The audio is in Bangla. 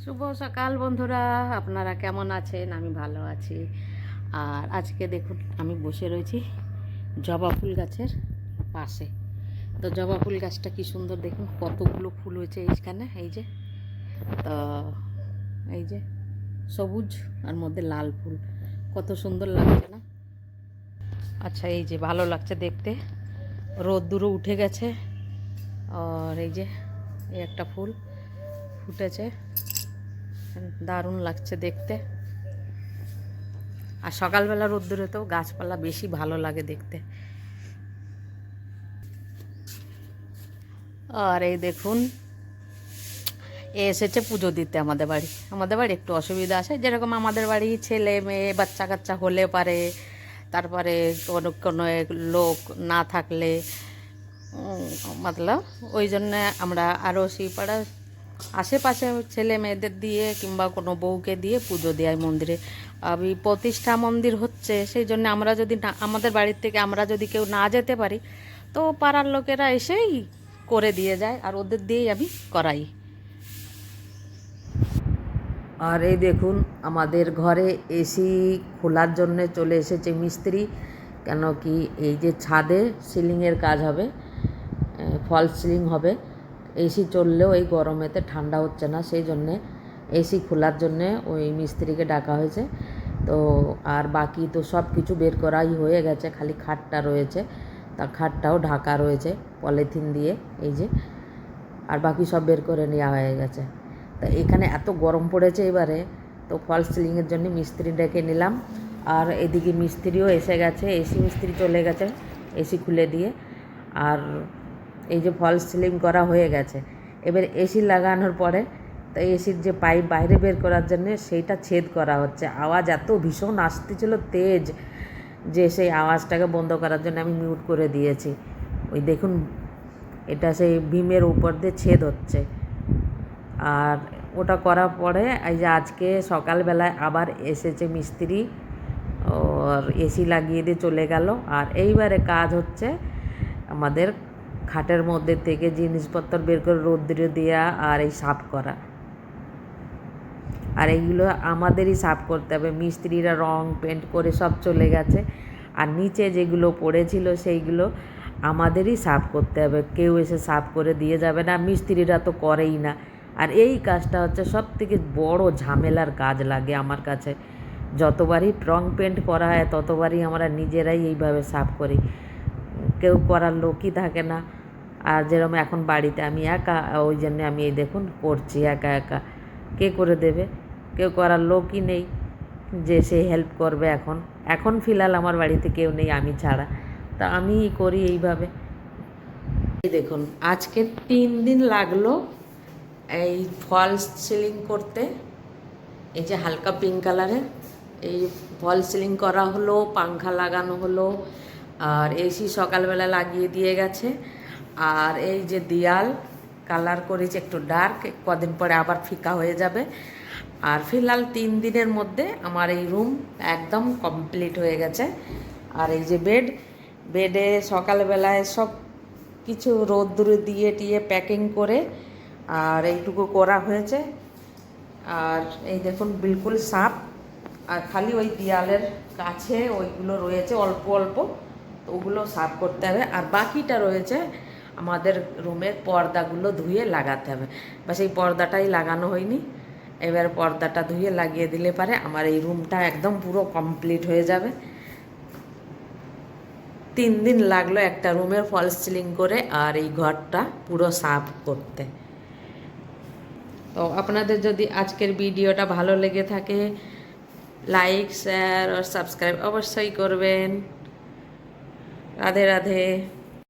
শুভ সকাল বন্ধুরা, আপনারা কেমন আছেন? আমি ভালো আছি। আর আজকে দেখুন আমি বসে রয়েছি জবা ফুল গাছের পাশে। তো জবা ফুল গাছটা কি সুন্দর, দেখুন কতগুলো ফুল হয়েছে এইখানে। তো এই যে সবুজ আর মধ্যে লাল ফুল, কত সুন্দর লাগছে না? আচ্ছা, এই যে ভালো লাগছে দেখতে, রোদ্দুরও উঠে গেছে। আর এই যে এই একটা ফুল ফুটেছে, দারুণ লাগছে দেখতে। আর সকালবেলা রোদ্দুরে তো গাছপালা বেশি ভালো লাগে দেখতে। আর এই দেখুন এসেছে পুজো দিতে আমাদের বাড়ি একটু অসুবিধা আছে, যেরকম আমাদের বাড়ি ছেলে মেয়ে বাচ্চা কাচ্চা হলে পারে, তারপরে কোনো লোক না থাকলে মতলব ওই জন্যে আমরা আরও পাড়ার আশেপাশে ছেলে মেয়েদের দিয়ে কিংবা কোনো বউকে দিয়ে পুজো দেয় মন্দিরে। প্রতিষ্ঠা মন্দির হচ্ছে, সেই জন্য আমরা যদি না, আমাদের বাড়ির থেকে আমরা যদি কেউ না যেতে পারি, তো পাড়ার লোকেরা এসেই করে দিয়ে যায়, আর ওদের দিয়েই আমি করাই। আর এই দেখুন আমাদের ঘরে এসি খোলার জন্য চলে এসেছে মিস্ত্রি। কেন কি এই যে ছাদে সিলিংয়ের কাজ হবে, ফলস সিলিং হবে। এসি চললেও এই গরমেতে ঠান্ডা হচ্ছে না, সেই জন্যে এসি খোলার জন্যে ওই মিস্ত্রিকে ডাকা হয়েছে। তো আর বাকি তো সব কিছু বের করাই হয়ে গেছে, খালি খাটটা রয়েছে, তা খাটটাও ঢাকা রয়েছে পলিথিন দিয়ে এই যে, আর বাকি সব বের করে নেওয়া হয়ে গেছে। তা এখানে এত গরম পড়েছে এবারে, তো ফলস সিলিংয়ের জন্য মিস্ত্রি ডেকে নিলাম। আর এদিকে মিস্ত্রিও এসে গেছে, এসি মিস্ত্রি চলে গেছে এসি খুলে দিয়ে। আর এই যে ফলস সিলিং করা হয়ে গেছে, এবার এসি লাগানোর পরে তো এসির যে পাইপ বাইরে বের করার জন্য সেইটা ছেদ করা হচ্ছে। আওয়াজ এত ভীষণ আসতেছিল তেজ, যে সেই আওয়াজটাকে বন্ধ করার জন্য আমি মিউট করে দিয়েছি। ওই দেখুন এটা সেই বিমের উপর দিয়ে ছেদ হচ্ছে। আর ওটা করার পরে এই যে আজকে সকালবেলায় আবার এসেছে মিস্ত্রি, আর এসি লাগিয়ে দিয়ে চলে গেল। আর এইবারে কাজ হচ্ছে আমাদের খাটের মধ্যে থেকে জিনিসপত্র বের করে রোদ্দুরে দেওয়া আর এই সাফ করা। আর এইগুলো আমাদেরই সাফ করতে হবে, মিস্ত্রিরা রং পেন্ট করে সব চলে গেছে। আর নিচে যেগুলো পড়েছিল সেইগুলো আমাদেরই সাফ করতে হবে, কেউ এসে সাফ করে দিয়ে যাবে না, মিস্ত্রিরা তো করেই না। আর এই কাজটা হচ্ছে সব থেকে বড় ঝামেলার কাজ লাগে আমার কাছে। যতবারই রং পেন্ট করা হয় ততবারই আমরা নিজেরাই এইভাবে সাফ করি, কেউ করার লোকই থাকে না। আর যেরকম এখন বাড়িতে আমি একা, ওই জন্য আমি এই দেখুন করছি একা একা, কে করে দেবে? কেউ করার লোকই নেই যে সে হেল্প করবে। এখন ফিলহাল আমার বাড়িতে কেউ নেই আমি ছাড়া, তা আমিই করি এইভাবে। এই দেখুন আজকে 3 দিন লাগলো এই ফলস সিলিং করতে। এই যে হালকা পিঙ্ক কালারের এই ফলস সিলিং করা হলো, পাংখা লাগানো হলো, আর এসি সকালবেলা লাগিয়ে দিয়ে গেছে। আর এই যে দেয়াল কালার করেছে একটু ডার্ক, কদিন পরে আবার ফিকা হয়ে যাবে। আর ফিলহাল 3 দিনের মধ্যে আমার এই রুম একদম কমপ্লিট হয়ে গেছে। আর এই যে বেডে সকালবেলায় সব কিছু রোদ্দুরে দিয়ে টিয়ে প্যাকিং করে আর এইটুকু করা হয়েছে। আর এই দেখুন বিলকুল সাফ, আর খালি ওই দেয়ালের কাছে ওইগুলো রয়েছে অল্প অল্প, তো ওগুলো সাফ করতে হবে। আর বাকিটা রয়েছে আমাদের রুমের পর্দাগুলো ধুয়ে লাগাতে হবে, বা সেই পর্দাটাই লাগানো হয়নি। এবার পর্দাটা ধুয়ে লাগিয়ে দিলে পারে আমার এই রুমটা একদম পুরো কমপ্লিট হয়ে যাবে। 3 দিন লাগলো একটা রুমের ফলস সিলিং করে আর এই ঘরটা পুরো সাফ করতে। তো আপনাদের যদি আজকের ভিডিওটা ভালো লেগে থাকে, লাইক শেয়ার আর সাবস্ক্রাইব অবশ্যই করবেন। রাধে রাধে।